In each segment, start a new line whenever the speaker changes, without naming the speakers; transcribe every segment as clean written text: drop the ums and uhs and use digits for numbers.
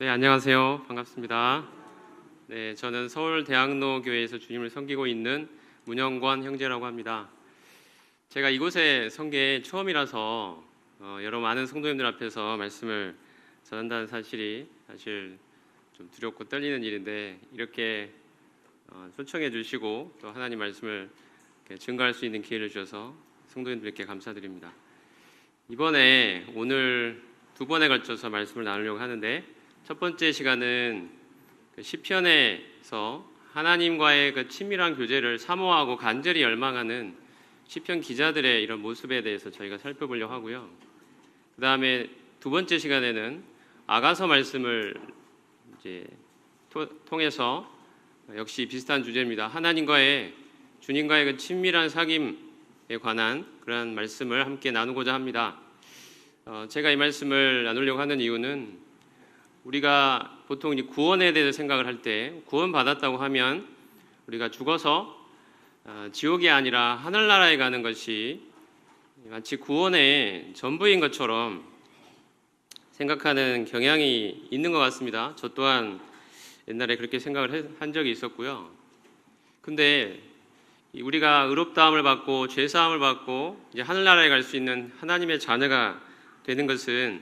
네, 안녕하세요. 반갑습니다. 네, 저는 서울대학로 교회에서 주님을 섬기고 있는 문영권 형제라고 합니다. 제가 이곳에 선교에 처음이라서 여러 많은 성도님들 앞에서 말씀을 전한다는 사실이 사실 좀 두렵고 떨리는 일인데 이렇게 초청해 주시고 또 하나님 말씀을 증거할 수 있는 기회를 주셔서 성도님들께 감사드립니다. 이번에 오늘 두 번에 걸쳐서 말씀을 나누려고 하는데 첫 번째 시간은 시편에서 하나님과의 그 친밀한 교제를 사모하고 간절히 열망하는 시편 기자들의 이런 모습에 대해서 저희가 살펴보려고 하고요. 그 다음에 두 번째 시간에는 아가서 말씀을 이제 통해서 역시 비슷한 주제입니다. 하나님과의 주님과의 그 친밀한 사귐에 관한 그런 말씀을 함께 나누고자 합니다. 제가 이 말씀을 나누려고 하는 이유는 우리가 보통 구원에 대해서 생각을 할 때 구원 받았다고 하면 우리가 죽어서 지옥이 아니라 하늘나라에 가는 것이 마치 구원의 전부인 것처럼 생각하는 경향이 있는 것 같습니다. 저 또한 옛날에 그렇게 생각을 한 적이 있었고요. 근데 우리가 의롭다함을 받고 죄사함을 받고 이제 하늘나라에 갈 수 있는 하나님의 자녀가 되는 것은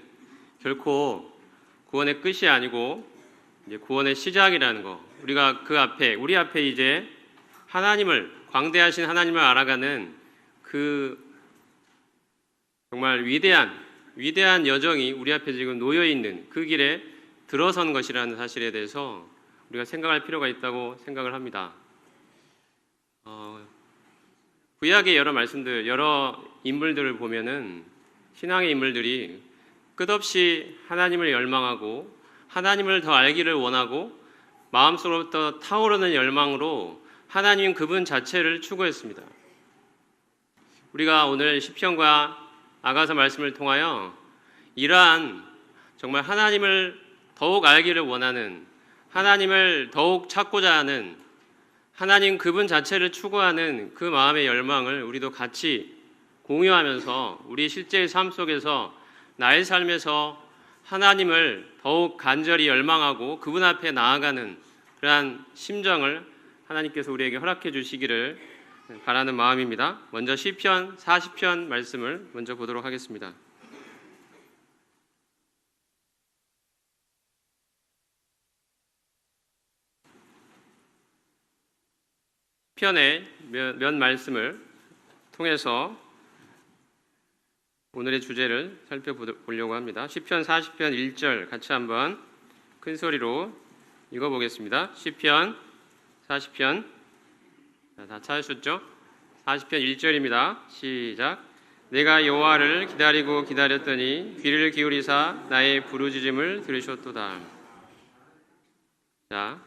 결코 구원의 끝이 아니고 이제 구원의 시작이라는 거. 우리가 우리 앞에 이제 하나님을, 광대하신 하나님을 알아가는 그 정말 위대한 여정이 우리 앞에 지금 놓여 있는 그 길에 들어선 것이라는 사실에 대해서 우리가 생각할 필요가 있다고 생각을 합니다. 구약의 여러 인물들을 보면은 신앙의 인물들이 끝없이 하나님을 열망하고 하나님을 더 알기를 원하고 마음속으로부터 타오르는 열망으로 하나님 그분 자체를 추구했습니다. 우리가 오늘 시편과 아가서 말씀을 통하여 이러한 정말 하나님을 더욱 알기를 원하는, 하나님을 더욱 찾고자 하는, 하나님 그분 자체를 추구하는 그 마음의 열망을 우리도 같이 공유하면서 우리 실제의 삶 속에서 나의 삶에서 하나님을 더욱 간절히 열망하고 그분 앞에 나아가는 그러한 심정을 하나님께서 우리에게 허락해 주시기를 바라는 마음입니다. 먼저 시편 40편 말씀을 먼저 보도록 하겠습니다. 시편의 몇 말씀을 통해서 오늘의 주제를 살펴보려고 합니다. 시편 40편 1절 같이 한번 큰 소리로 읽어보겠습니다. 시편 40편 다 찾으셨죠? 40편 1절입니다. 시작. 내가 여호와를 기다리고 기다렸더니 귀를 기울이사 나의 부르짖음을 들으셨도다. 자,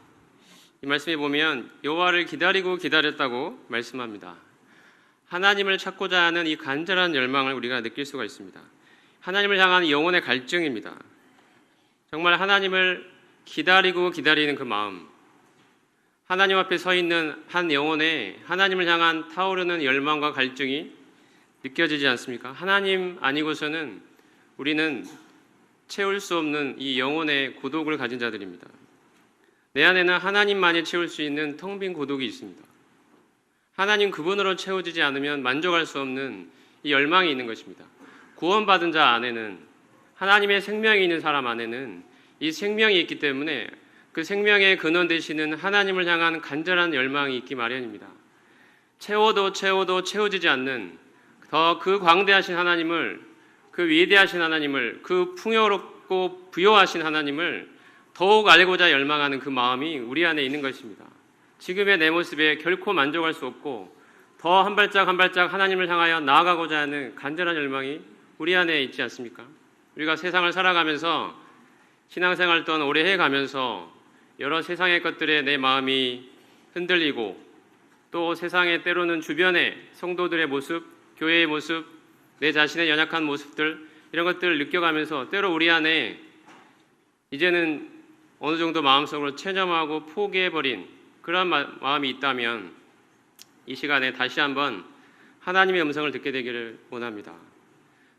이 말씀에 보면 여호와를 기다리고 기다렸다고 말씀합니다. 하나님을 찾고자 하는 이 간절한 열망을 우리가 느낄 수가 있습니다. 하나님을 향한 영혼의 갈증입니다. 정말 하나님을 기다리고 기다리는 그 마음, 하나님 앞에 서 있는 한 영혼의 하나님을 향한 타오르는 열망과 갈증이 느껴지지 않습니까? 하나님 아니고서는 우리는 채울 수 없는 이 영혼의 고독을 가진 자들입니다. 내 안에는 하나님만이 채울 수 있는 텅 빈 고독이 있습니다. 하나님 그분으로 채워지지 않으면 만족할 수 없는 이 열망이 있는 것입니다. 구원받은 자 안에는, 하나님의 생명이 있는 사람 안에는 이 생명이 있기 때문에 그 생명의 근원 되시는 하나님을 향한 간절한 열망이 있기 마련입니다. 채워도 채워지지 않는 더 그 광대하신 하나님을, 그 위대하신 하나님을, 그 풍요롭고 부요하신 하나님을 더욱 알고자 열망하는 그 마음이 우리 안에 있는 것입니다. 지금의 내 모습에 결코 만족할 수 없고 더 한 발짝 한 발짝 하나님을 향하여 나아가고자 하는 간절한 열망이 우리 안에 있지 않습니까? 우리가 세상을 살아가면서 신앙생활 또한 오래 해가면서 여러 세상의 것들에 내 마음이 흔들리고 또 세상의 때로는 주변의 성도들의 모습, 교회의 모습, 내 자신의 연약한 모습들 이런 것들을 느껴가면서 때로 우리 안에 이제는 어느 정도 마음속으로 체념하고 포기해버린 그런 마음이 있다면 이 시간에 다시 한번 하나님의 음성을 듣게 되기를 원합니다.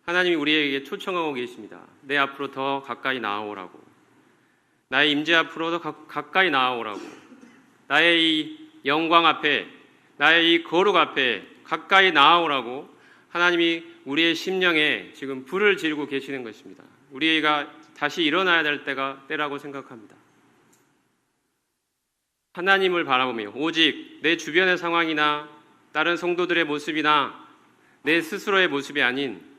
하나님이 우리에게 초청하고 계십니다. 내 앞으로 더 가까이 나아오라고. 나의 임재 앞으로 더 가까이 나아오라고, 나의 이 영광 앞에, 나의 이 거룩 앞에 가까이 나아오라고 하나님이 우리의 심령에 지금 불을 지르고 계시는 것입니다. 우리가 다시 일어나야 될 때라고 생각합니다. 하나님을 바라보며 오직 내 주변의 상황이나 다른 성도들의 모습이나 내 스스로의 모습이 아닌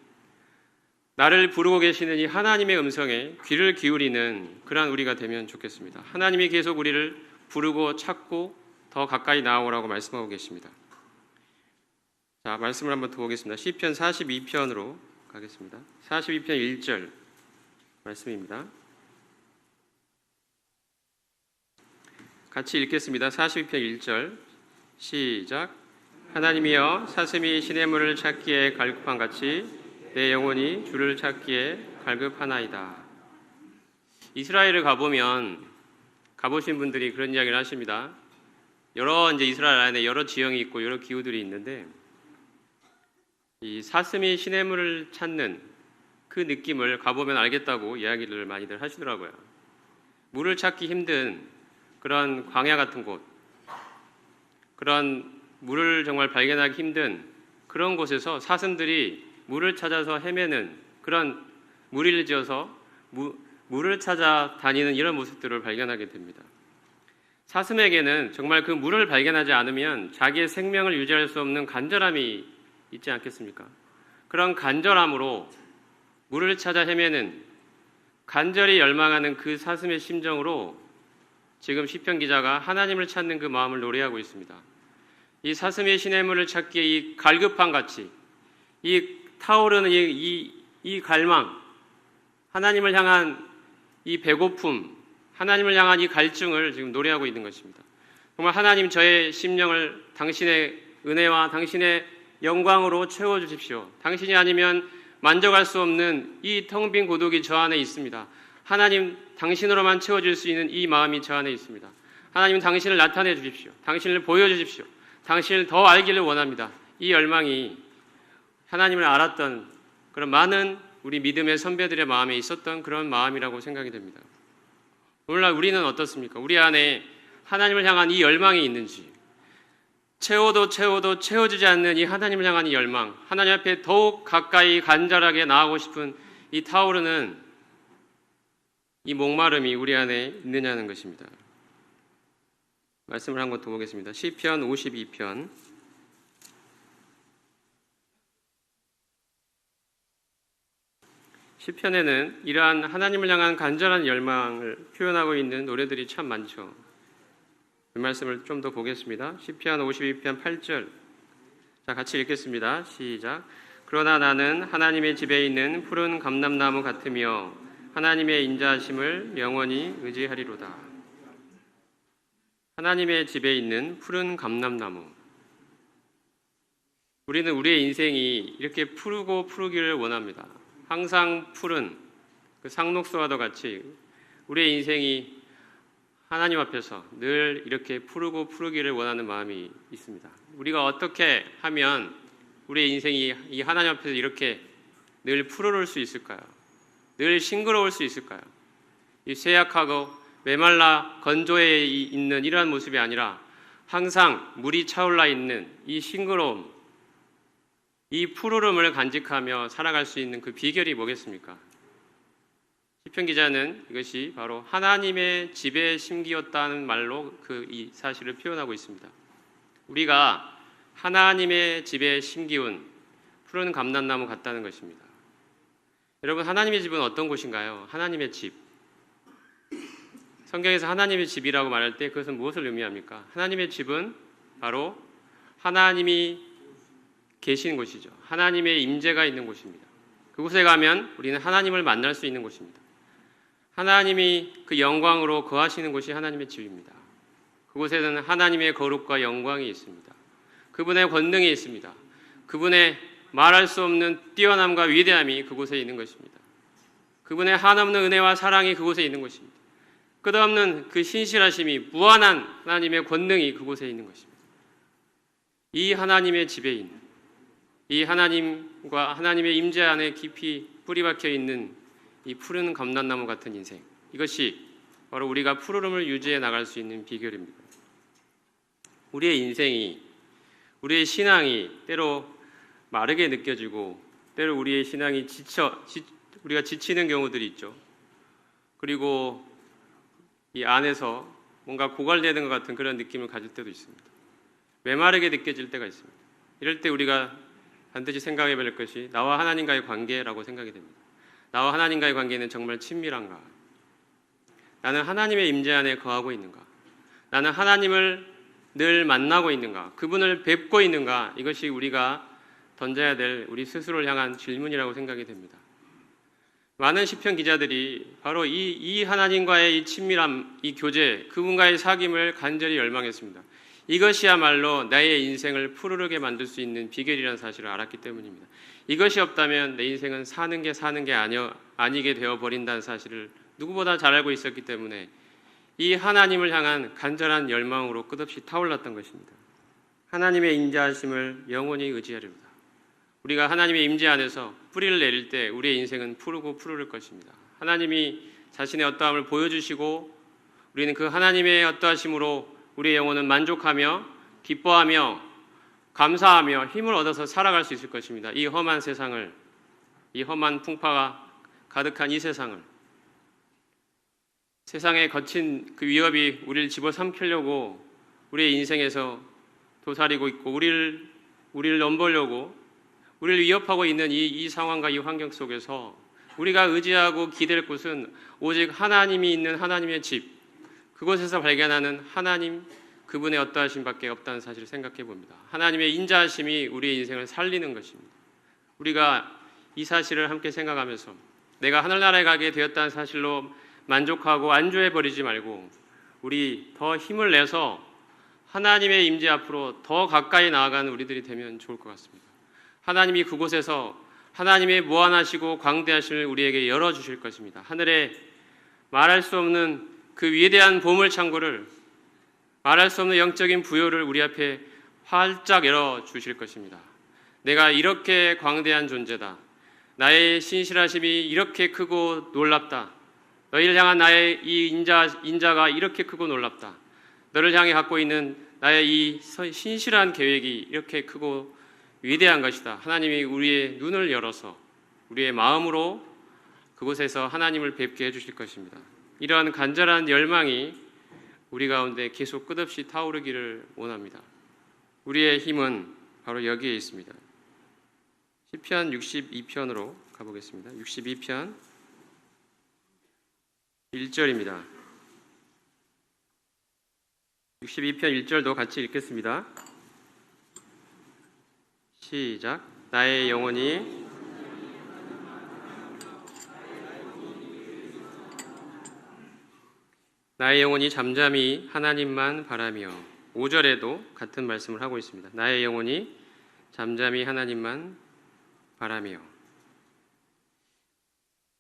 나를 부르고 계시는 이 하나님의 음성에 귀를 기울이는 그러한 우리가 되면 좋겠습니다. 하나님이 계속 우리를 부르고 찾고 더 가까이 나아오라고 말씀하고 계십니다. 자, 말씀을 한번 더 보겠습니다. 시편 42편으로 가겠습니다. 42편 1절 말씀입니다. 같이 읽겠습니다. 42편 1절 시작. 하나님이여 사슴이 시냇물을 찾기에 갈급한 같이 내 영혼이 주를 찾기에 갈급하나이다. 이스라엘을 가보신 분들이 그런 이야기를 하십니다. 이스라엘 안에 여러 지형이 있고 여러 기후들이 있는데 이 사슴이 시냇물을 찾는 그 느낌을 가보면 알겠다고 이야기를 많이들 하시더라고요. 물을 찾기 힘든 그런 광야 같은 곳, 그런 물을 정말 발견하기 힘든 그런 곳에서 사슴들이 물을 찾아서 헤매는 그런 무리를 지어서 물을 찾아 다니는 이런 모습들을 발견하게 됩니다. 사슴에게는 정말 그 물을 발견하지 않으면 자기의 생명을 유지할 수 없는 간절함이 있지 않겠습니까? 그런 간절함으로 물을 찾아 헤매는 간절히 열망하는 그 사슴의 심정으로 지금 시편 기자가 하나님을 찾는 그 마음을 노래하고 있습니다. 이 사슴의 시냇물을 찾기에 이 갈급한 가치, 이 타오르는 이 갈망, 하나님을 향한 이 배고픔, 하나님을 향한 이 갈증을 지금 노래하고 있는 것입니다. 정말 하나님 저의 심령을 당신의 은혜와 당신의 영광으로 채워주십시오. 당신이 아니면 만족할 수 없는 이 텅 빈 고독이 저 안에 있습니다. 하나님 당신으로만 채워줄 수 있는 이 마음이 저 안에 있습니다. 하나님 당신을 나타내 주십시오. 당신을 보여주십시오. 당신을 더 알기를 원합니다. 이 열망이 하나님을 알았던 그런 많은 우리 믿음의 선배들의 마음에 있었던 그런 마음이라고 생각이 됩니다. 오늘날 우리는 어떻습니까? 우리 안에 하나님을 향한 이 열망이 있는지, 채워도 채워지지 않는 이 하나님을 향한 이 열망, 하나님 앞에 더욱 가까이 간절하게 나아가고 싶은 이 타오르는 이 목마름이 우리 안에 있느냐는 것입니다. 말씀을 한번 더 보겠습니다. 시편 52편 시편에는 이러한 하나님을 향한 간절한 열망을 표현하고 있는 노래들이 참 많죠. 그 말씀을 좀 더 보겠습니다. 시편 52편 8절. 자, 같이 읽겠습니다. 시작. 그러나 나는 하나님의 집에 있는 푸른 감람나무 같으며 하나님의 인자하심을 영원히 의지하리로다. 하나님의 집에 있는 푸른 감람나무. 우리는 우리의 인생이 이렇게 푸르고 푸르기를 원합니다. 항상 푸른 그 상록수와도 같이 우리의 인생이 하나님 앞에서 늘 이렇게 푸르고 푸르기를 원하는 마음이 있습니다. 우리가 어떻게 하면 우리의 인생이 이 하나님 앞에서 이렇게 늘 푸르를 수 있을까요? 늘 싱그러울 수 있을까요? 이 쇠약하고 메말라 건조해 있는 이러한 모습이 아니라 항상 물이 차올라 있는 이 싱그러움, 이 푸르름을 간직하며 살아갈 수 있는 그 비결이 뭐겠습니까? 시편 기자는 이것이 바로 하나님의 집에 심기였다는 말로 이 사실을 표현하고 있습니다. 우리가 하나님의 집에 심기운 푸른 감람나무 같다는 것입니다. 여러분, 하나님의 집은 어떤 곳인가요? 하나님의 집. 성경에서 하나님의 집이라고 말할 때 그것은 무엇을 의미합니까? 하나님의 집은 바로 하나님이 계신 곳이죠. 하나님의 임재가 있는 곳입니다. 그곳에 가면 우리는 하나님을 만날 수 있는 곳입니다. 하나님이 그 영광으로 거하시는 곳이 하나님의 집입니다. 그곳에는 하나님의 거룩과 영광이 있습니다. 그분의 권능이 있습니다. 그분의 말할 수 없는 뛰어남과 위대함이 그곳에 있는 것입니다. 그분의 한없는 은혜와 사랑이 그곳에 있는 것입니다. 끝없는 그 신실하심이, 무한한 하나님의 권능이 그곳에 있는 것입니다. 이 하나님의 집에 있는, 이 하나님과 하나님의 임재 안에 깊이 뿌리박혀 있는 이 푸른 감람나무 같은 인생, 이것이 바로 우리가 푸르름을 유지해 나갈 수 있는 비결입니다. 우리의 인생이, 우리의 신앙이 때로 마르게 느껴지고 때로 우리의 신앙이 우리가 지치는 경우들이 있죠. 그리고 이 안에서 뭔가 고갈되는 것 같은 그런 느낌을 가질 때도 있습니다. 메마르게 느껴질 때가 있습니다. 이럴 때 우리가 반드시 생각해 볼 것이 나와 하나님과의 관계라고 생각이 됩니다. 나와 하나님과의 관계는 정말 친밀한가? 나는 하나님의 임재 안에 거하고 있는가? 나는 하나님을 늘 만나고 있는가? 그분을 뵙고 있는가? 이것이 우리가 던져야 될 우리 스스로를 향한 질문이라고 생각이 됩니다. 많은 시편 기자들이 바로 이 하나님과의 이 친밀함, 이 교제, 그분과의 사귐을 간절히 열망했습니다. 이것이야말로 나의 인생을 푸르르게 만들 수 있는 비결이라는 사실을 알았기 때문입니다. 이것이 없다면 내 인생은 사는 게 아니게 되어버린다는 사실을 누구보다 잘 알고 있었기 때문에 이 하나님을 향한 간절한 열망으로 끝없이 타올랐던 것입니다. 하나님의 인자하심을 영원히 의지하렵니다. 우리가 하나님의 임재 안에서 뿌리를 내릴 때 우리의 인생은 푸르고 푸르를 것입니다. 하나님이 자신의 어떠함을 보여주시고 우리는 그 하나님의 어떠하심으로 우리의 영혼은 만족하며 기뻐하며 감사하며 힘을 얻어서 살아갈 수 있을 것입니다. 이 험한 세상을, 이 험한 풍파가 가득한 이 세상의 거친 그 위협이 우리를 집어삼키려고 우리의 인생에서 도사리고 있고 우리를 넘보려고 우리를 위협하고 있는 이 상황과 이 환경 속에서 우리가 의지하고 기댈 곳은 오직 하나님이 있는 하나님의 집, 그곳에서 발견하는 하나님, 그분의 어떠하심밖에 없다는 사실을 생각해 봅니다. 하나님의 인자하심이 우리의 인생을 살리는 것입니다. 우리가 이 사실을 함께 생각하면서 내가 하늘나라에 가게 되었다는 사실로 만족하고 안주해버리지 말고 우리 더 힘을 내서 하나님의 임재 앞으로 더 가까이 나아가는 우리들이 되면 좋을 것 같습니다. 하나님이 그곳에서 하나님의 무한하시고 광대하심을 우리에게 열어주실 것입니다. 하늘에 말할 수 없는 그 위대한 보물창고를, 말할 수 없는 영적인 부요를 우리 앞에 활짝 열어주실 것입니다. 내가 이렇게 광대한 존재다. 나의 신실하심이 이렇게 크고 놀랍다. 너희를 향한 나의 이 인자가 이렇게 크고 놀랍다. 너를 향해 갖고 있는 나의 이 신실한 계획이 이렇게 크고 위대한 것이다. 하나님이 우리의 눈을 열어서 우리의 마음으로 그곳에서 하나님을 뵙게 해주실 것입니다. 이러한 간절한 열망이 우리 가운데 계속 끝없이 타오르기를 원합니다. 우리의 힘은 바로 여기에 있습니다. 시편 62편으로 가보겠습니다. 62편 1절입니다. 62편 1절도 같이 읽겠습니다. 시작. 나의 영혼이 잠잠히 하나님만 바라며, 5절에도 같은 말씀을 하고 있습니다. 나의 영혼이 잠잠히 하나님만 바라며.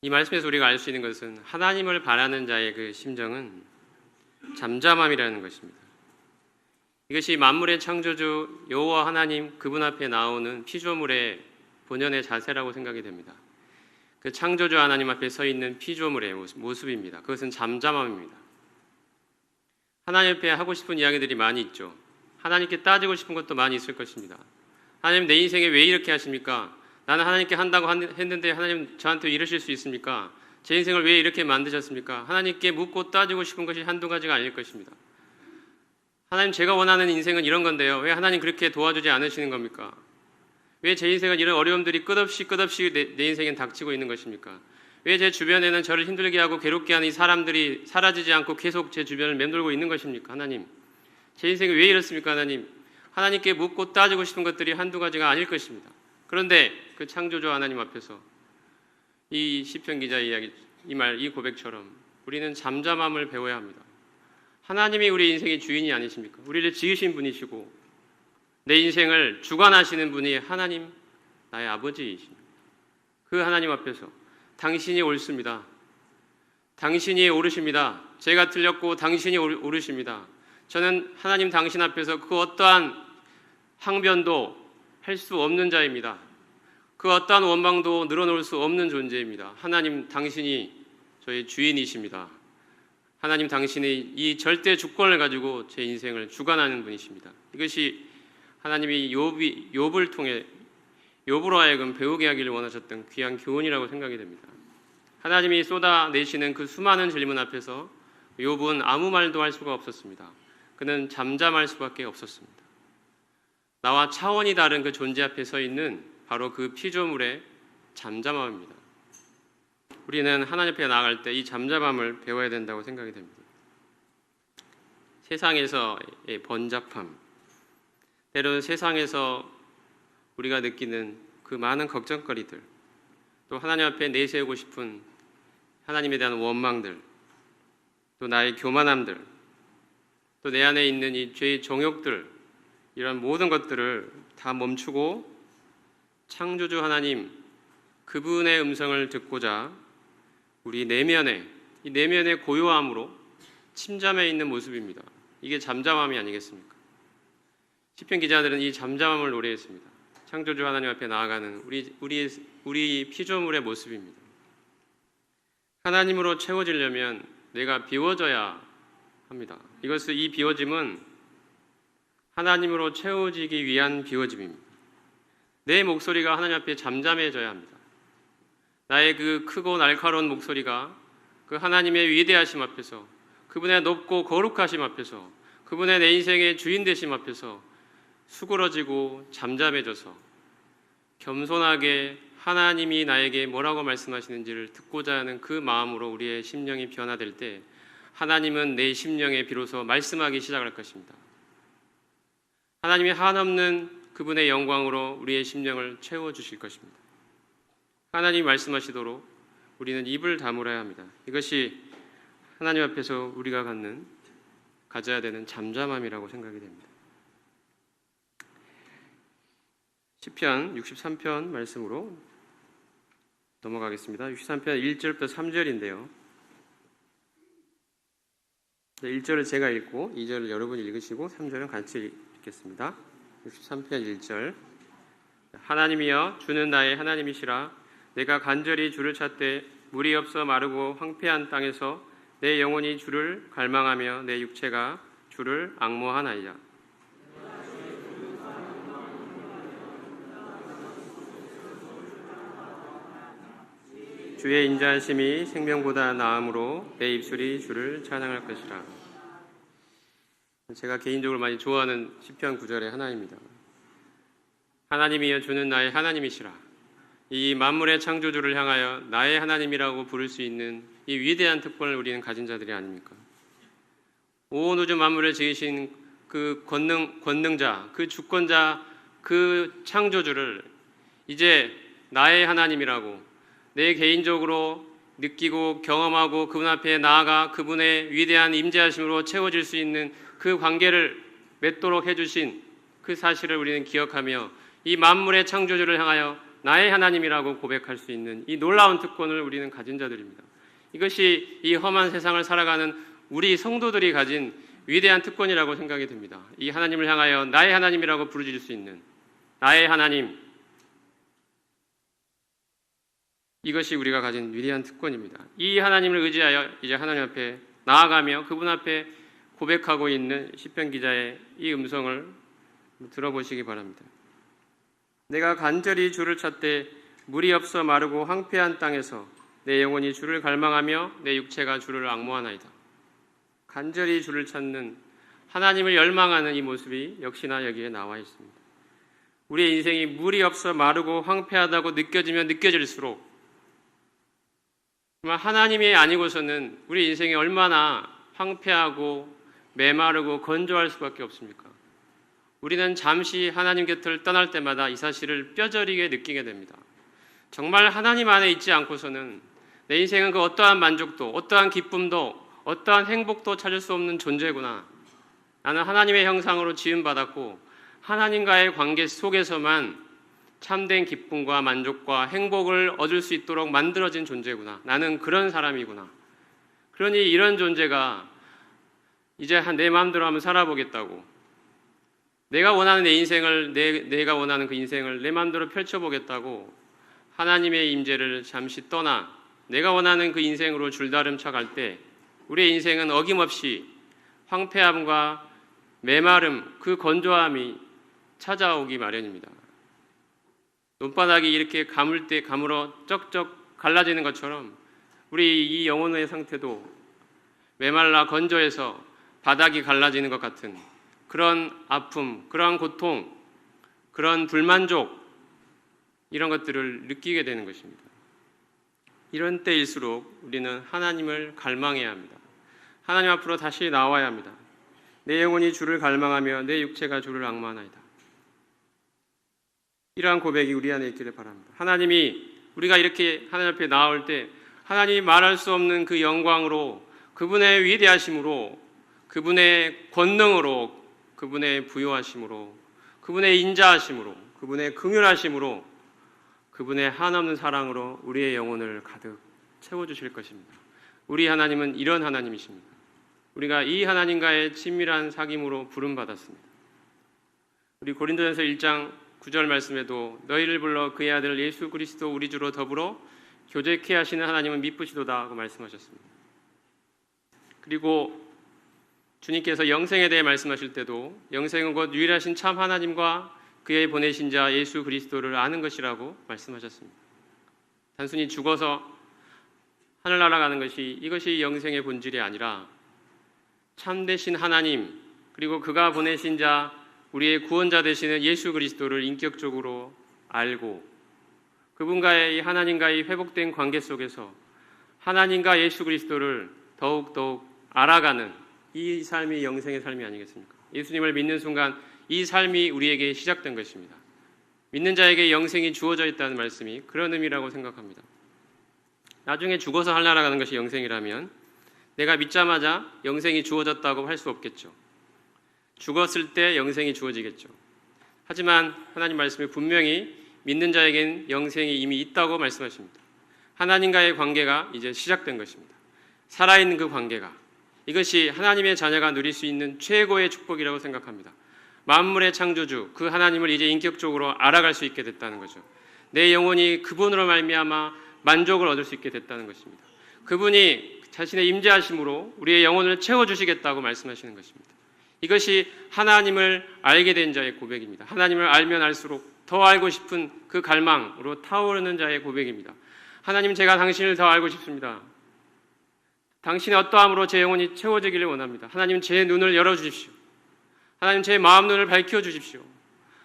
이 말씀에서 우리가 알 수 있는 것은 하나님을 바라는 자의 그 심정은 잠잠함이라는 것입니다. 이것이 만물의 창조주 여호와 하나님 그분 앞에 나오는 피조물의 본연의 자세라고 생각이 됩니다. 그 창조주 하나님 앞에 서 있는 피조물의 모습입니다. 그것은 잠잠함입니다. 하나님 앞에 하고 싶은 이야기들이 많이 있죠. 하나님께 따지고 싶은 것도 많이 있을 것입니다. 하나님, 내 인생에 왜 이렇게 하십니까? 나는 하나님께 한다고 했는데 하나님 저한테 이러실 수 있습니까? 제 인생을 왜 이렇게 만드셨습니까? 하나님께 묻고 따지고 싶은 것이 한두 가지가 아닐 것입니다. 하나님, 제가 원하는 인생은 이런 건데요. 왜 하나님 그렇게 도와주지 않으시는 겁니까? 왜 제 인생은 이런 어려움들이 끝없이 내 인생엔 닥치고 있는 것입니까? 왜 제 주변에는 저를 힘들게 하고 괴롭게 하는 이 사람들이 사라지지 않고 계속 제 주변을 맴돌고 있는 것입니까? 하나님, 제 인생이 왜 이렇습니까? 하나님, 하나님께 묻고 따지고 싶은 것들이 한두 가지가 아닐 것입니다. 그런데 그 창조주 하나님 앞에서 이 시편 기자의 이야기, 이 고백처럼 우리는 잠잠함을 배워야 합니다. 하나님이 우리 인생의 주인이 아니십니까? 우리를 지으신 분이시고 내 인생을 주관하시는 분이 하나님, 나의 아버지이십니다. 그 하나님 앞에서 당신이 옳습니다. 당신이 옳으십니다. 제가 틀렸고 당신이 옳으십니다. 저는 하나님 당신 앞에서 그 어떠한 항변도 할 수 없는 자입니다. 그 어떠한 원망도 늘어놓을 수 없는 존재입니다. 하나님, 당신이 저의 주인이십니다. 하나님 당신의 이 절대 주권을 가지고 제 인생을 주관하는 분이십니다. 이것이 하나님이 욥을 통해 욥으로 하여금 배우게 하기를 원하셨던 귀한 교훈이라고 생각이 됩니다. 하나님이 쏟아내시는 그 수많은 질문 앞에서 욥은 아무 말도 할 수가 없었습니다. 그는 잠잠할 수밖에 없었습니다. 나와 차원이 다른 그 존재 앞에 서 있는 바로 그 피조물의 잠잠함입니다. 우리는 하나님 앞에 나아갈 때 이 잠잠함을 배워야 된다고 생각이 됩니다. 세상에서의 번잡함, 때로는 세상에서 우리가 느끼는 그 많은 걱정거리들, 또 하나님 앞에 내세우고 싶은 하나님에 대한 원망들, 또 나의 교만함들, 또 내 안에 있는 이 죄의 정욕들, 이런 모든 것들을 다 멈추고 창조주 하나님 그분의 음성을 듣고자 우리 이 내면의 고요함으로 침잠해 있는 모습입니다. 이게 잠잠함이 아니겠습니까? 시편 기자들은 이 잠잠함을 노래했습니다. 창조주 하나님 앞에 나아가는 우리 피조물의 모습입니다. 하나님으로 채워지려면 내가 비워져야 합니다. 이 비워짐은 하나님으로 채워지기 위한 비워짐입니다. 내 목소리가 하나님 앞에 잠잠해져야 합니다. 나의 그 크고 날카로운 목소리가 그 하나님의 위대하심 앞에서, 그분의 높고 거룩하심 앞에서, 그분의 내 인생의 주인 되심 앞에서 수그러지고 잠잠해져서 겸손하게 하나님이 나에게 뭐라고 말씀하시는지를 듣고자 하는 그 마음으로 우리의 심령이 변화될 때 하나님은 내 심령에 비로소 말씀하기 시작할 것입니다. 하나님이 한없는 그분의 영광으로 우리의 심령을 채워주실 것입니다. 하나님이 말씀하시도록 우리는 입을 다물어야 합니다. 이것이 하나님 앞에서 우리가 가져야 되는 잠잠함이라고 생각이 됩니다. 시편 63편 말씀으로 넘어가겠습니다. 63편 1절부터 3절인데요. 1절을 제가 읽고 2절을 여러분이 읽으시고 3절은 같이 읽겠습니다. 63편 1절. 하나님이여 주는 나의 하나님이시라. 내가 간절히 주를 찾되 물이 없어 마르고 황폐한 땅에서 내 영혼이 주를 갈망하며 내 육체가 주를 앙모하나이다. 주의 인자하심이 생명보다 나음으로 내 입술이 주를 찬양할 것이라. 제가 개인적으로 많이 좋아하는 시편 9절의 하나입니다. 하나님이여 주는 나의 하나님이시라. 이 만물의 창조주를 향하여 나의 하나님이라고 부를 수 있는 이 위대한 특권을 우리는 가진 자들이 아닙니까? 온 우주 만물을 지으신 그 권능자, 그 주권자, 그 창조주를 이제 나의 하나님이라고 내 개인적으로 느끼고 경험하고 그분 앞에 나아가 그분의 위대한 임재하심으로 채워질 수 있는 그 관계를 맺도록 해주신 그 사실을 우리는 기억하며 이 만물의 창조주를 향하여 나의 하나님이라고 고백할 수 있는 이 놀라운 특권을 우리는 가진 자들입니다. 이것이 이 험한 세상을 살아가는 우리 성도들이 가진 위대한 특권이라고 생각이 됩니다. 이 하나님을 향하여 나의 하나님이라고 부르질 수 있는 나의 하나님, 이것이 우리가 가진 위대한 특권입니다. 이 하나님을 의지하여 이제 하나님 앞에 나아가며 그분 앞에 고백하고 있는 시편 기자의 이 음성을 들어보시기 바랍니다. 내가 간절히 주를 찾되 물이 없어 마르고 황폐한 땅에서 내 영혼이 주를 갈망하며 내 육체가 주를 앙모하나이다. 간절히 주를 찾는 하나님을 열망하는 이 모습이 역시나 여기에 나와 있습니다. 우리의 인생이 물이 없어 마르고 황폐하다고 느껴지면 느껴질수록 정말 하나님이 아니고서는 우리 인생이 얼마나 황폐하고 메마르고 건조할 수밖에 없습니까? 우리는 잠시 하나님 곁을 떠날 때마다 이 사실을 뼈저리게 느끼게 됩니다. 정말 하나님 안에 있지 않고서는 내 인생은 그 어떠한 만족도, 어떠한 기쁨도, 어떠한 행복도 찾을 수 없는 존재구나. 나는 하나님의 형상으로 지음받았고 하나님과의 관계 속에서만 참된 기쁨과 만족과 행복을 얻을 수 있도록 만들어진 존재구나. 나는 그런 사람이구나. 그러니 이런 존재가 이제 내 마음대로 한번 살아보겠다고, 내가 원하는 내 인생을 내가 원하는 그 인생을 내 마음대로 펼쳐보겠다고 하나님의 임재를 잠시 떠나 내가 원하는 그 인생으로 줄다름쳐 갈 때 우리의 인생은 어김없이 황폐함과 메마름, 그 건조함이 찾아오기 마련입니다. 논바닥이 이렇게 가물어 쩍쩍 갈라지는 것처럼 우리 이 영혼의 상태도 메말라 건조해서 바닥이 갈라지는 것 같은 그런 아픔, 그러한 고통, 그런 불만족, 이런 것들을 느끼게 되는 것입니다. 이런 때일수록 우리는 하나님을 갈망해야 합니다. 하나님 앞으로 다시 나와야 합니다. 내 영혼이 주를 갈망하며 내 육체가 주를 앙망하나이다. 이러한 고백이 우리 안에 있기를 바랍니다. 하나님이 우리가 이렇게 하나님 앞에 나올 때 하나님이 말할 수 없는 그 영광으로, 그분의 위대하심으로, 그분의 권능으로, 그분의 부요하심으로, 그분의 인자하심으로, 그분의 긍휼하심으로, 그분의 한없는 사랑으로 우리의 영혼을 가득 채워주실 것입니다. 우리 하나님은 이런 하나님이십니다. 우리가 이 하나님과의 친밀한 사귐으로 부름받았습니다. 우리 고린도전서 1장 9절 말씀에도 너희를 불러 그의 아들 예수 그리스도 우리 주로 더불어 교제케 하시는 하나님은 미쁘시도다 하고 말씀하셨습니다. 그리고 주님께서 영생에 대해 말씀하실 때도 영생은 곧 유일하신 참 하나님과 그의 보내신 자 예수 그리스도를 아는 것이라고 말씀하셨습니다. 단순히 죽어서 하늘나라 가는 것이, 이것이 영생의 본질이 아니라 참되신 하나님, 그리고 그가 보내신 자, 우리의 구원자 되시는 예수 그리스도를 인격적으로 알고 그분과의 이 하나님과의 회복된 관계 속에서 하나님과 예수 그리스도를 더욱더욱 알아가는 이 삶이 영생의 삶이 아니겠습니까? 예수님을 믿는 순간 이 삶이 우리에게 시작된 것입니다. 믿는 자에게 영생이 주어져 있다는 말씀이 그런 의미라고 생각합니다. 나중에 죽어서 하늘나라 가는 것이 영생이라면 내가 믿자마자 영생이 주어졌다고 할 수 없겠죠. 죽었을 때 영생이 주어지겠죠. 하지만 하나님 말씀에 분명히 믿는 자에겐 영생이 이미 있다고 말씀하십니다. 하나님과의 관계가 이제 시작된 것입니다. 살아있는 그 관계가, 이것이 하나님의 자녀가 누릴 수 있는 최고의 축복이라고 생각합니다. 만물의 창조주, 그 하나님을 이제 인격적으로 알아갈 수 있게 됐다는 거죠. 내 영혼이 그분으로 말미암아 만족을 얻을 수 있게 됐다는 것입니다. 그분이 자신의 임재하심으로 우리의 영혼을 채워주시겠다고 말씀하시는 것입니다. 이것이 하나님을 알게 된 자의 고백입니다. 하나님을 알면 알수록 더 알고 싶은 그 갈망으로 타오르는 자의 고백입니다. 하나님, 제가 당신을 더 알고 싶습니다. 당신의 어떠함으로 제 영혼이 채워지기를 원합니다. 하나님, 제 눈을 열어주십시오. 하나님, 제 마음 눈을 밝혀주십시오.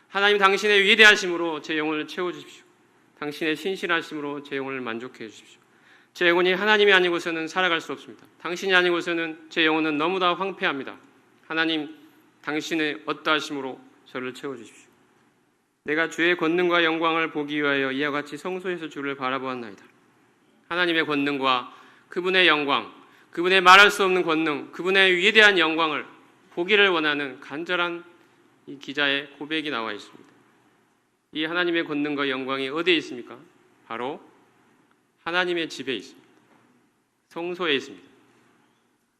하나님, 당신의 위대하심으로 제 영혼을 채워주십시오. 당신의 신실하심으로 제 영혼을 만족해 주십시오. 제 영혼이 하나님이 아니고서는 살아갈 수 없습니다. 당신이 아니고서는 제 영혼은 너무나 황폐합니다. 하나님, 당신의 어떠하심으로 저를 채워주십시오. 내가 주의 권능과 영광을 보기 위하여 이와 같이 성소에서 주를 바라보았나이다. 하나님의 권능과 그분의 영광, 그분의 말할 수 없는 권능, 그분의 위대한 영광을 보기를 원하는 간절한 이 기자의 고백이 나와 있습니다. 이 하나님의 권능과 영광이 어디에 있습니까? 바로 하나님의 집에 있습니다. 성소에 있습니다.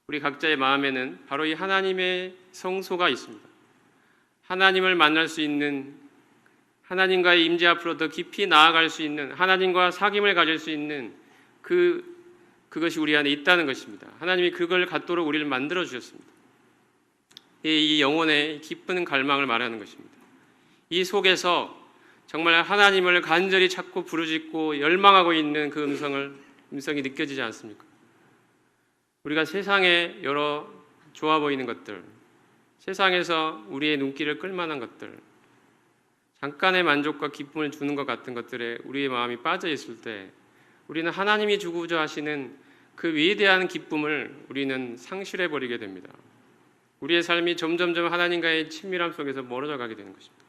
우리 각자의 마음에는 바로 이 하나님의 성소가 있습니다. 하나님을 만날 수 있는, 하나님과의 임재 앞으로 더 깊이 나아갈 수 있는, 하나님과 사귐을 가질 수 있는 그것이 우리 안에 있다는 것입니다. 하나님이 그걸 갖도록 우리를 만들어 주셨습니다. 이 영혼의 기쁜 갈망을 말하는 것입니다. 이 속에서 정말 하나님을 간절히 찾고 부르짖고 열망하고 있는 그 음성이 느껴지지 않습니까? 우리가 세상에 여러 좋아 보이는 것들, 세상에서 우리의 눈길을 끌만한 것들, 잠깐의 만족과 기쁨을 주는 것 같은 것들에 우리의 마음이 빠져 있을 때 우리는 하나님이 주고자 하시는 그 위대한 기쁨을 우리는 상실해 버리게 됩니다. 우리의 삶이 점점점 하나님과의 친밀함 속에서 멀어져 가게 되는 것입니다.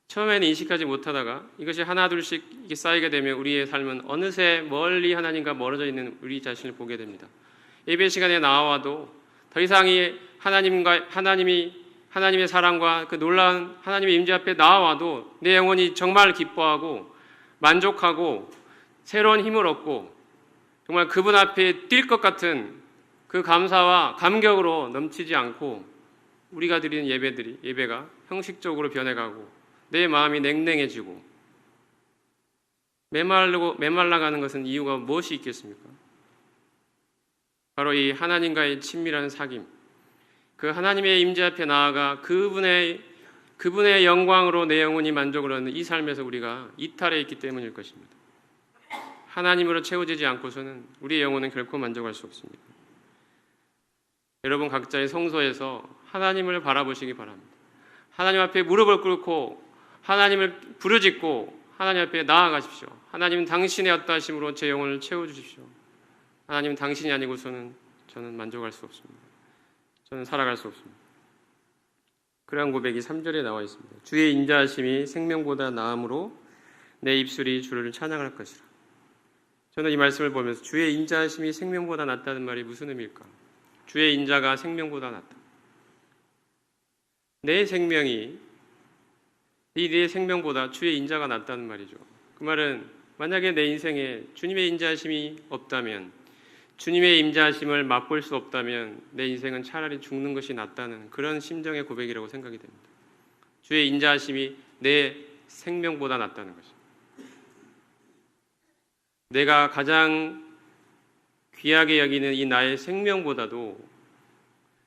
처음에는 인식하지 못하다가 이것이 하나둘씩 이렇게 쌓이게 되면 우리의 삶은 어느새 멀리 하나님과 멀어져 있는 우리 자신을 보게 됩니다. 예배 시간에 나와도 더 이상 이 하나님의 사랑과 그 놀라운 하나님의 임재 앞에 나와도 내 영혼이 정말 기뻐하고 만족하고 새로운 힘을 얻고 정말 그분 앞에 뛸 것 같은 그 감사와 감격으로 넘치지 않고 우리가 드리는 예배가 형식적으로 변해가고 내 마음이 냉랭해지고 메말라가는 것은 이유가 무엇이 있겠습니까? 바로 이 하나님과의 친밀한 사귐, 그 하나님의 임재 앞에 나아가 그분의 영광으로 내 영혼이 만족을 얻는 이 삶에서 우리가 이탈해 있기 때문일 것입니다. 하나님으로 채워지지 않고서는 우리의 영혼은 결코 만족할 수 없습니다. 여러분 각자의 성소에서 하나님을 바라보시기 바랍니다. 하나님 앞에 무릎을 꿇고 하나님을 부르짖고 하나님 앞에 나아가십시오. 하나님은 당신의 어떠하심으로 제 영혼을 채워주십시오. 하나님은 당신이 아니고서는 저는 만족할 수 없습니다. 저는 살아갈 수 없습니다. 그러한 고백이 3절에 나와 있습니다. 주의 인자하심이 생명보다 나음으로 내 입술이 주를 찬양할 것이라. 저는 이 말씀을 보면서 주의 인자하심이 생명보다 낫다는 말이 무슨 의미일까? 주의 인자가 생명보다 낫다. 내 생명이 내 생명보다 주의 인자가 낫다는 말이죠. 그 말은 만약에 내 인생에 주님의 인자하심이 없다면, 주님의 인자하심을 맛볼 수 없다면 내 인생은 차라리 죽는 것이 낫다는 그런 심정의 고백이라고 생각이 됩니다. 주의 인자하심이 내 생명보다 낫다는 것입니다. 내가 가장 귀하게 여기는 이 나의 생명보다도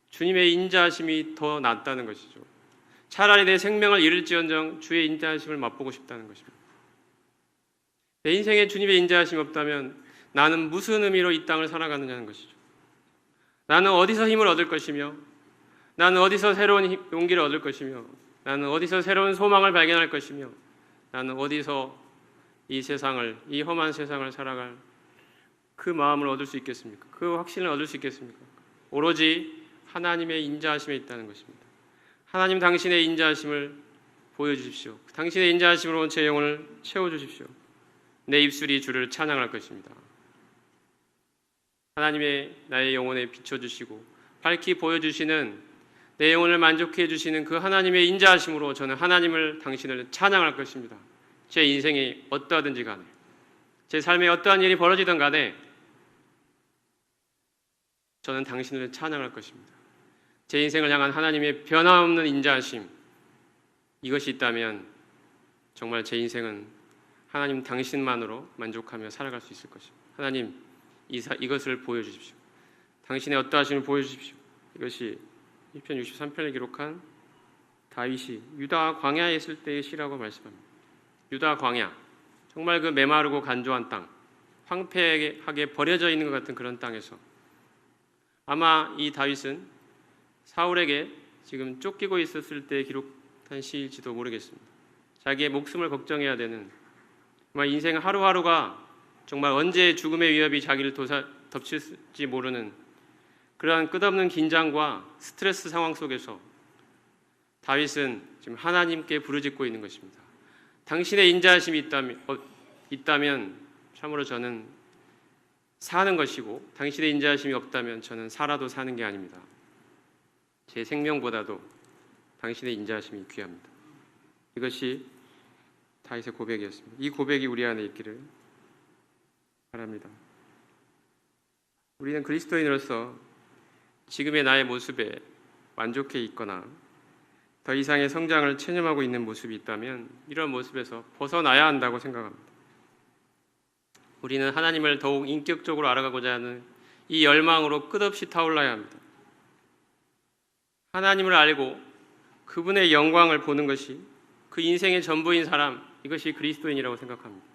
주님의 인자하심이 더 낫다는 것이죠. 차라리 내 생명을 잃을지언정 주의 인자하심을 맛보고 싶다는 것입니다. 내 인생에 주님의 인자하심이 없다면 나는 무슨 의미로 이 땅을 살아가느냐는 것이죠. 나는 어디서 힘을 얻을 것이며, 나는 어디서 새로운 용기를 얻을 것이며, 나는 어디서 새로운 소망을 발견할 것이며, 나는 어디서 이 세상을, 이 험한 세상을 살아갈 그 마음을 얻을 수 있겠습니까? 그 확신을 얻을 수 있겠습니까? 오로지 하나님의 인자하심에 있다는 것입니다. 하나님 당신의 인자하심을 보여주십시오. 당신의 인자하심으로 제 영혼을 채워주십시오. 내 입술이 주를 찬양할 것입니다. 하나님의 나의 영혼에 비춰주시고 밝히 보여주시는 내 영혼을 만족해 주시는 그 하나님의 인자하심으로 저는 하나님을 당신을 찬양할 것입니다. 제 인생이 어떠하든지 간에, 제 삶에 어떠한 일이 벌어지든 간에 저는 당신을 찬양할 것입니다. 제 인생을 향한 하나님의 변함없는 인자하심, 이것이 있다면 정말 제 인생은 하나님 당신만으로 만족하며 살아갈 수 있을 것입니다. 하나님, 이것을 보여주십시오. 당신의 어떠하심을 보여주십시오. 이것이 1편 63편을 기록한 다윗이 유다 광야에 있을 때의 시라고 말씀합니다. 유다 광야, 정말 그 메마르고 간조한 땅, 황폐하게 버려져 있는 것 같은 그런 땅에서 아마 이 다윗은 사울에게 지금 쫓기고 있었을 때 기록한 시일지도 모르겠습니다. 자기의 목숨을 걱정해야 되는, 정말 인생 하루하루가 정말 언제 죽음의 위협이 자기를 덮칠지 모르는 그러한 끝없는 긴장과 스트레스 상황 속에서 다윗은 지금 하나님께 부르짖고 있는 것입니다. 당신의 인자하심이 있다면 참으로 저는 사는 것이고, 당신의 인자하심이 없다면 저는 살아도 사는 게 아닙니다. 제 생명보다도 당신의 인자하심이 귀합니다. 이것이 다윗의 고백이었습니다. 이 고백이 우리 안에 있기를 바랍니다. 우리는 그리스도인으로서 지금의 나의 모습에 만족해 있거나 더 이상의 성장을 체념하고 있는 모습이 있다면 이런 모습에서 벗어나야 한다고 생각합니다. 우리는 하나님을 더욱 인격적으로 알아가고자 하는 이 열망으로 끝없이 타올라야 합니다. 하나님을 알고 그분의 영광을 보는 것이 그 인생의 전부인 사람, 이것이 그리스도인이라고 생각합니다.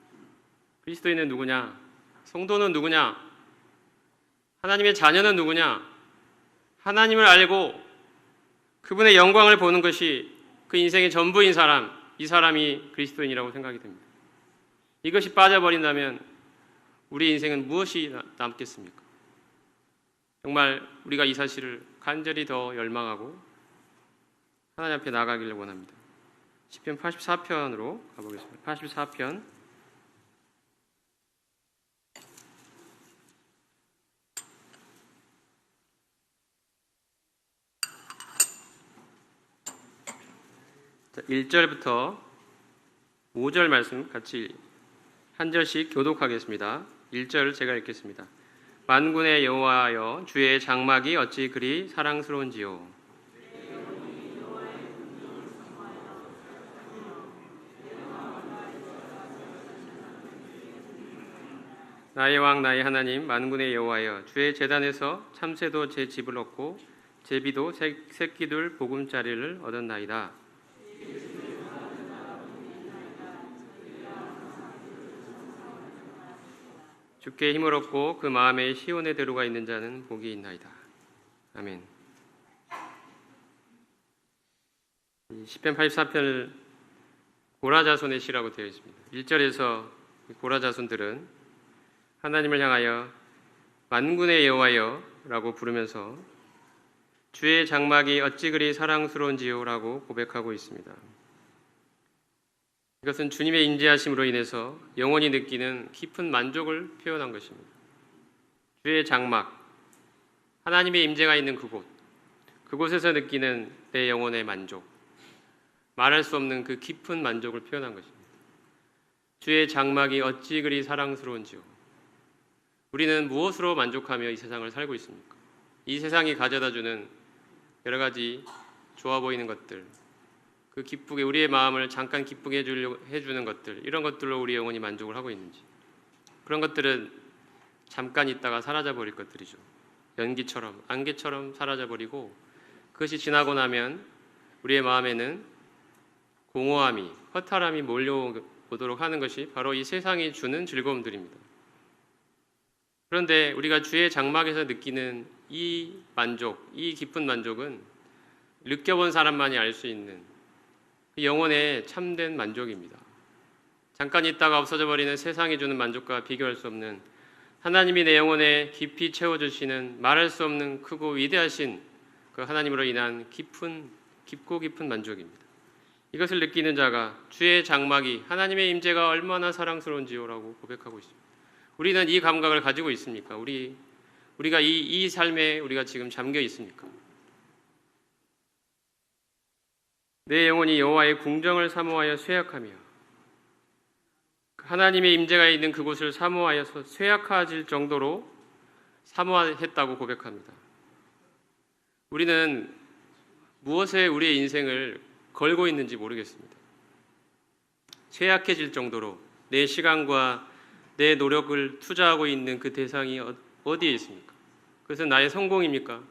그리스도인은 누구냐? 성도는 누구냐? 하나님의 자녀는 누구냐? 하나님을 알고 그분의 영광을 보는 것이 그 인생의 전부인 사람, 이 사람이 그리스도인이라고 생각이 됩니다. 이것이 빠져버린다면 우리 인생은 무엇이 남겠습니까? 정말 우리가 이 사실을 간절히 더 열망하고 하나님 앞에 나가기를 원합니다. 시편 84편으로 가보겠습니다. 84편 1절부터 5절 말씀 같이 한 절씩 교독하겠습니다. 1절 제가 읽겠습니다. 만군의 여호와여, 주의 장막이 어찌 그리 사랑스러운지요. 나의 왕 나의 하나님 만군의 여호와여, 주의 제단에서 참새도 제 집을 얻고 제비도 새끼들 보금자리를 얻었나이다. 주께 힘을 얻고 그 마음에 시온의 대로가 있는 자는 복이 있나이다. 아멘. 시편 84편 고라자손의 시라고 되어 있습니다. 1절에서 고라자손들은 하나님을 향하여 만군의 여호와여 라고 부르면서 주의 장막이 어찌 그리 사랑스러운지요 라고 고백하고 있습니다. 이것은 주님의 인재하심으로 인해서 영원히 느끼는 깊은 만족을 표현한 것입니다. 주의 장막, 하나님의 임재가 있는 그곳에서 느끼는 내 영혼의 만족, 말할 수 없는 그 깊은 만족을 표현한 것입니다. 주의 장막이 어찌 그리 사랑스러운지요. 우리는 무엇으로 만족하며 이 세상을 살고 있습니까? 이 세상이 가져다주는 여러 가지 좋아 보이는 것들, 그 기쁘게 우리의 마음을 잠깐 기쁘게 해주는 것들, 이런 것들로 우리 영혼이 만족을 하고 있는지, 그런 것들은 잠깐 있다가 사라져버릴 것들이죠. 연기처럼, 안개처럼 사라져버리고 그것이 지나고 나면 우리의 마음에는 공허함이, 허탈함이 몰려오도록 하는 것이 바로 이 세상이 주는 즐거움들입니다. 그런데 우리가 주의 장막에서 느끼는 이 만족, 이 깊은 만족은 느껴본 사람만이 알 수 있는 영혼의 참된 만족입니다. 잠깐 있다가 없어져 버리는 세상이 주는 만족과 비교할 수 없는, 하나님이 내 영혼에 깊이 채워주시는 말할 수 없는 크고 위대하신 그 하나님으로 인한 깊고 깊은 만족입니다. 이것을 느끼는 자가 주의 장막이, 하나님의 임재가 얼마나 사랑스러운지요라고 고백하고 있습니다. 우리는 이 감각을 가지고 있습니까? 우리가 이 삶에 우리가 지금 잠겨 있습니까? 내 영혼이 여호와의 궁정을 사모하여 쇠약하며 하나님의 임재가 있는 그곳을 사모하여서 쇠약해질 정도로 사모했다고 고백합니다. 우리는 무엇에 우리의 인생을 걸고 있는지 모르겠습니다. 쇠약해질 정도로 내 시간과 내 노력을 투자하고 있는 그 대상이 어디에 있습니까? 그것은 나의 성공입니까?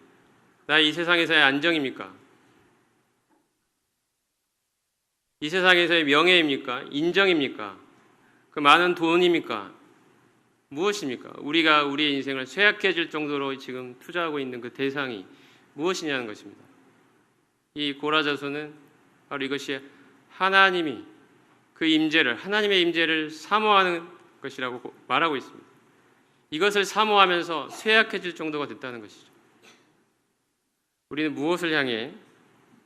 나의 이 세상에서의 안정입니까? 이 세상에서의 명예입니까? 인정입니까? 그 많은 돈입니까? 무엇입니까? 우리가 우리의 인생을 쇠약해질 정도로 지금 투자하고 있는 그 대상이 무엇이냐는 것입니다. 이 고라자손은 바로 이것이 하나님이 그 임재를, 하나님의 임재를 사모하는 것이라고 말하고 있습니다. 이것을 사모하면서 쇠약해질 정도가 됐다는 것이죠. 우리는 무엇을 향해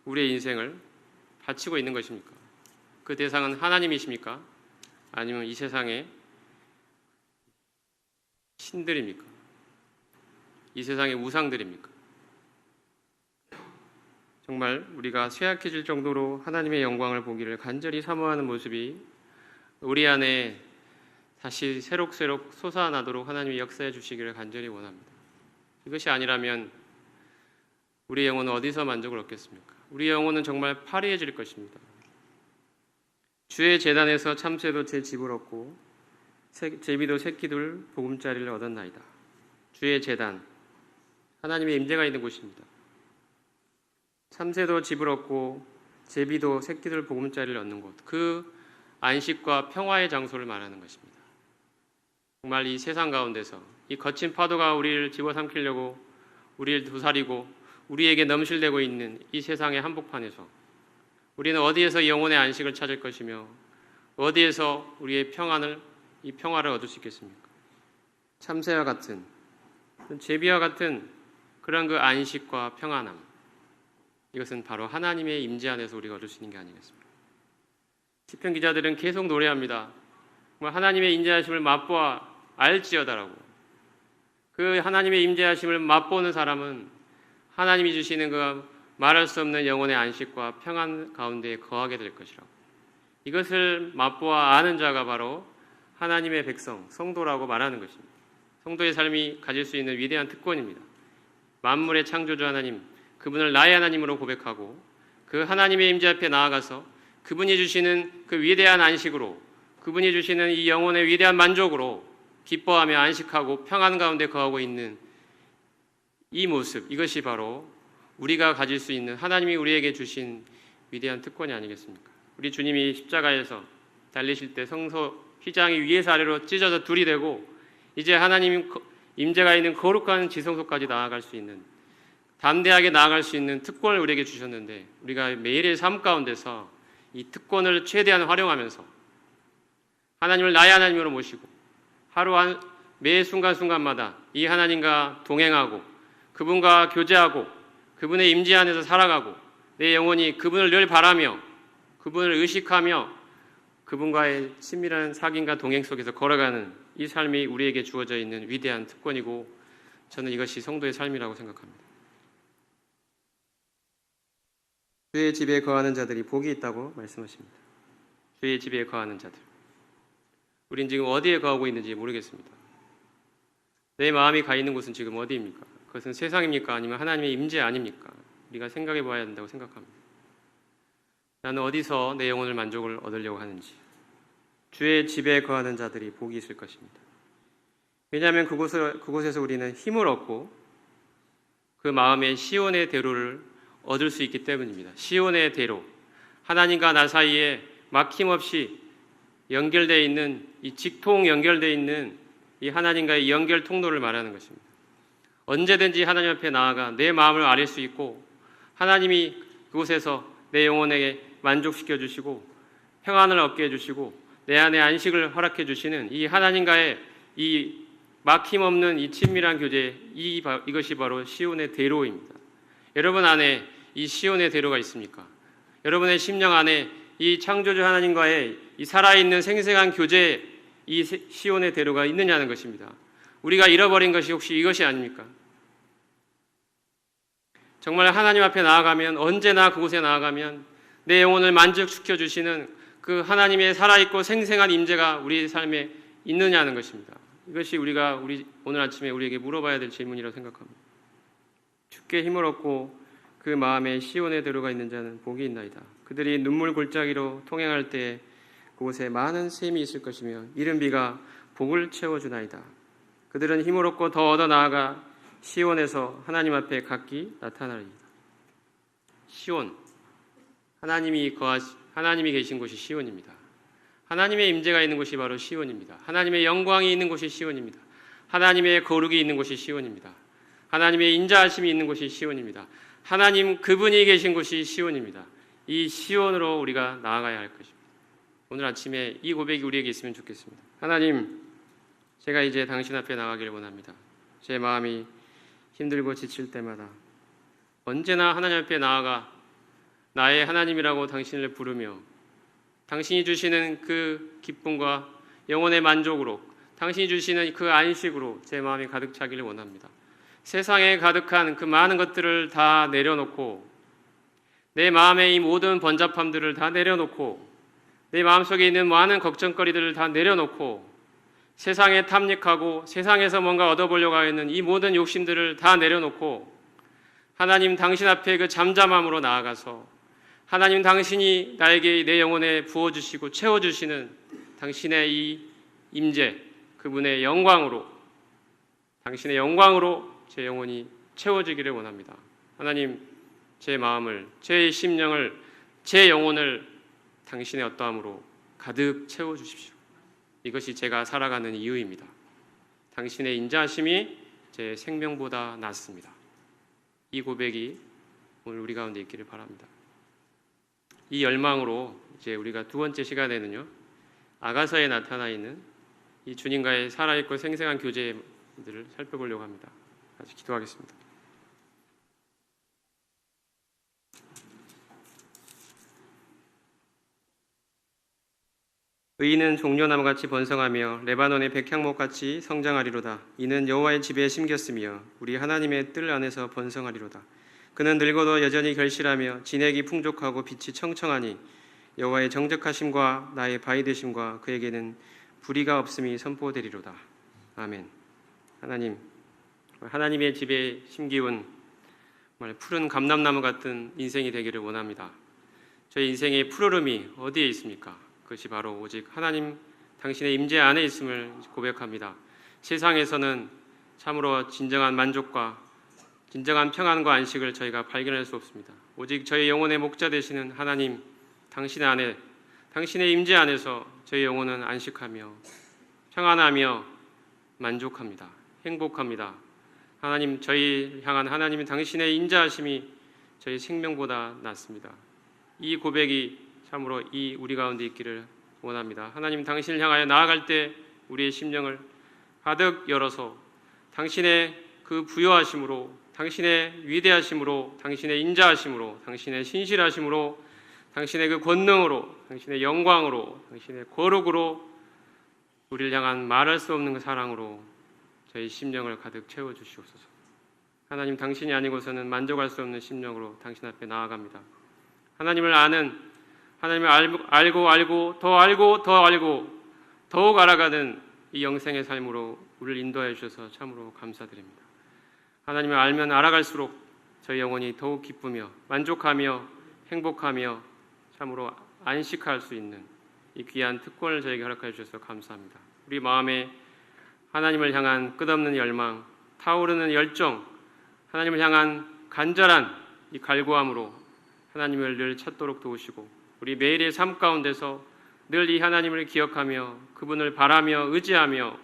우리의 인생을 바치고 있는 것입니까? 그 대상은 하나님이십니까? 아니면 이 세상의 신들입니까? 이 세상의 우상들입니까? 정말 우리가 쇠약해질 정도로 하나님의 영광을 보기를 간절히 사모하는 모습이 우리 안에 다시 새록새록 솟아나도록 하나님이 역사해 주시기를 간절히 원합니다. 이것이 아니라면 우리의 영혼은 어디서 만족을 얻겠습니까? 우리의 영혼은 정말 파리해질 것입니다. 주의 제단에서 참새도 제 집을 얻고 제비도 새끼들 보금자리를 얻었나이다. 주의 제단, 하나님의 임재가 있는 곳입니다. 참새도 집을 얻고 제비도 새끼들 보금자리를 얻는 곳, 그 안식과 평화의 장소를 말하는 것입니다. 정말 이 세상 가운데서 이 거친 파도가 우리를 집어삼키려고 우리를 도사리고 우리에게 넘실대고 있는 이 세상의 한복판에서 우리는 어디에서 영혼의 안식을 찾을 것이며 어디에서 우리의 이 평화를 얻을 수 있겠습니까? 참새와 같은, 제비와 같은 그런 그 안식과 평안함, 이것은 바로 하나님의 임재 안에서 우리가 얻을 수 있는 게 아니겠습니까? 시편 기자들은 계속 노래합니다. 하나님의 임재하심을 맛보아 알지어다라고. 그 하나님의 임재하심을 맛보는 사람은 하나님이 주시는 그 말할 수 없는 영혼의 안식과 평안 가운데 거하게 될 것이라고. 이것을 맛보아 아는 자가 바로 하나님의 백성, 성도라고 말하는 것입니다. 성도의 삶이 가질 수 있는 위대한 특권입니다. 만물의 창조주 하나님, 그분을 나의 하나님으로 고백하고 그 하나님의 임재 앞에 나아가서 그분이 주시는 그 위대한 안식으로, 그분이 주시는 이 영혼의 위대한 만족으로 기뻐하며 안식하고 평안 가운데 거하고 있는 이 모습, 이것이 바로 우리가 가질 수 있는 하나님이 우리에게 주신 위대한 특권이 아니겠습니까? 우리 주님이 십자가에서 달리실 때 성소 휘장이 위에서 아래로 찢어져 둘이 되고 이제 하나님 임재가 있는 거룩한 지성소까지 나아갈 수 있는, 담대하게 나아갈 수 있는 특권을 우리에게 주셨는데, 우리가 매일의 삶 가운데서 이 특권을 최대한 활용하면서 하나님을 나의 하나님으로 모시고 매 순간순간마다 이 하나님과 동행하고 그분과 교제하고 그분의 임재 안에서 살아가고 내 영혼이 그분을 늘 바라며 그분을 의식하며 그분과의 친밀한 사귐과 동행 속에서 걸어가는 이 삶이 우리에게 주어져 있는 위대한 특권이고, 저는 이것이 성도의 삶이라고 생각합니다. 주의 집에 거하는 자들이 복이 있다고 말씀하십니다. 주의 집에 거하는 자들, 우린 지금 어디에 거하고 있는지 모르겠습니다. 내 마음이 가 있는 곳은 지금 어디입니까? 그것은 세상입니까? 아니면 하나님의 임재 아닙니까? 우리가 생각해 봐야 된다고 생각합니다. 나는 어디서 내 영혼을 만족을 얻으려고 하는지. 주의 집에 거하는 자들이 복이 있을 것입니다. 왜냐하면 그곳에서 우리는 힘을 얻고 그 마음의 시온의 대로를 얻을 수 있기 때문입니다. 시온의 대로, 하나님과 나 사이에 막힘없이 연결되어 있는, 이 직통 연결되어 있는 이 하나님과의 연결 통로를 말하는 것입니다. 언제든지 하나님 앞에 나아가 내 마음을 아릴 수 있고, 하나님이 그곳에서 내 영혼에게 만족시켜 주시고 평안을 얻게 해주시고 내 안에 안식을 허락해 주시는 이 하나님과의 이 막힘없는 이 친밀한 교제, 이것이 바로 시온의 대로입니다. 여러분 안에 이 시온의 대로가 있습니까? 여러분의 심령 안에 이 창조주 하나님과의 이 살아있는 생생한 교제, 이 시온의 대로가 있느냐는 것입니다. 우리가 잃어버린 것이 혹시 이것이 아닙니까? 정말 하나님 앞에 나아가면, 언제나 그곳에 나아가면 내 영혼을 만족시켜 주시는 그 하나님의 살아있고 생생한 임재가 우리 삶에 있느냐는 것입니다. 이것이 우리가 오늘 아침에 우리에게 물어봐야 될 질문이라고 생각합니다. 주께 힘을 얻고 그 마음에 시온의 대로가 있는 자는 복이 있나이다. 그들이 눈물 골짜기로 통행할 때 그곳에 많은 샘이 있을 것이며 이른 비가 복을 채워주나이다. 그들은 힘을 얻고 더 얻어 나아가 시온에서 하나님 앞에 각기 나타나리이다. 시온, 하나님이 계신 곳이 시온입니다. 하나님의 임재가 있는 곳이 바로 시온입니다. 하나님의 영광이 있는 곳이 시온입니다. 하나님의 거룩이 있는 곳이 시온입니다. 하나님의 인자하심이 있는 곳이 시온입니다. 하나님 그분이 계신 곳이 시온입니다. 이 시온으로 우리가 나아가야 할 것입니다. 오늘 아침에 이 고백이 우리에게 있으면 좋겠습니다. 하나님, 제가 이제 당신 앞에 나가기를 원합니다. 제 마음이 힘들고 지칠 때마다 언제나 하나님 앞에 나아가 나의 하나님이라고 당신을 부르며 당신이 주시는 그 기쁨과 영혼의 만족으로, 당신이 주시는 그 안식으로 제 마음이 가득 차기를 원합니다. 세상에 가득한 그 많은 것들을 다 내려놓고, 내 마음의 이 모든 번잡함들을 다 내려놓고, 내 마음속에 있는 많은 걱정거리들을 다 내려놓고, 세상에 탐닉하고 세상에서 뭔가 얻어보려고 하는 이 모든 욕심들을 다 내려놓고 하나님 당신 앞에 그 잠잠함으로 나아가서 하나님 당신이 나에게 내 영혼에 부어주시고 채워주시는 당신의 이 임재, 그분의 영광으로, 당신의 영광으로 제 영혼이 채워지기를 원합니다. 하나님, 제 마음을, 제 심령을, 제 영혼을 당신의 어떠함으로 가득 채워주십시오. 이것이 제가 살아가는 이유입니다. 당신의 인자하심이 제 생명보다 낫습니다. 이 고백이 오늘 우리 가운데 있기를 바랍니다. 이 열망으로 이제 우리가 두 번째 시간에는요, 아가서에 나타나 있는 이 주님과의 살아있고 생생한 교제들을 살펴보려고 합니다. 같이 기도하겠습니다. 의인은 종려나무같이 번성하며 레바논의 백향목같이 성장하리로다. 이는 여호와의 집에 심겼으며 우리 하나님의 뜰 안에서 번성하리로다. 그는 늙어도 여전히 결실하며 진액이 풍족하고 빛이 청청하니 여호와의 정직하심과 나의 바위 되심과 그에게는 불의가 없음이 선포되리로다. 아멘. 하나님, 하나님의 집에 심기운 푸른 감람나무 같은 인생이 되기를 원합니다. 저희 인생의 푸르름이 어디에 있습니까? 그것이 바로 오직 하나님 당신의 임재 안에 있음을 고백합니다. 세상에서는 참으로 진정한 만족과 진정한 평안과 안식을 저희가 발견할 수 없습니다. 오직 저희 영혼의 목자 되시는 하나님, 당신 안에, 당신의 임재 안에서 저희 영혼은 안식하며 평안하며 만족합니다. 행복합니다. 하나님, 저희 향한 하나님의 당신의 인자하심이 저희 생명보다 낫습니다. 이 고백이 참으로 우리 가운데 있기를 원합니다. 하나님, 당신을 향하여 나아갈 때 우리의 심령을 가득 열어서 당신의 그 부요하심으로, 당신의 위대하심으로, 당신의 인자하심으로, 당신의 신실하심으로, 당신의 그 권능으로, 당신의 영광으로, 당신의 거룩으로, 우리를 향한 말할 수 없는 그 사랑으로 저희 심령을 가득 채워주시옵소서. 하나님, 당신이 아니고서는 만족할 수 없는 심령으로 당신 앞에 나아갑니다. 하나님을 아는, 하나님을 알고 더 알고 더 알고 더욱 알아가는 이 영생의 삶으로 우리를 인도하여 주셔서 참으로 감사드립니다. 하나님을 알면 알아갈수록 저희 영혼이 더욱 기쁘며 만족하며 행복하며 참으로 안식할 수 있는 이 귀한 특권을 저에게 허락하여 주셔서 감사합니다. 우리 마음에 하나님을 향한 끝없는 열망, 타오르는 열정, 하나님을 향한 간절한 이 갈구함으로 하나님을 늘 찾도록 도우시고 우리 매일의 삶 가운데서 늘 이 하나님을 기억하며 그분을 바라며 의지하며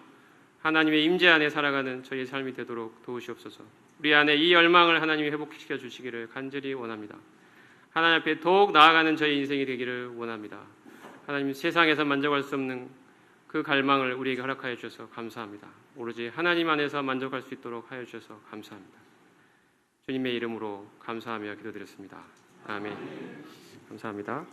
하나님의 임재 안에 살아가는 저희의 삶이 되도록 도우시옵소서. 우리 안에 이 열망을 하나님이 회복시켜 주시기를 간절히 원합니다. 하나님 앞에 더욱 나아가는 저희 인생이 되기를 원합니다. 하나님, 세상에서 만족할 수 없는 그 갈망을 우리에게 허락하여 주셔서 감사합니다. 오로지 하나님 안에서 만족할 수 있도록 하여 주셔서 감사합니다. 주님의 이름으로 감사하며 기도드렸습니다. 아멘. 감사합니다.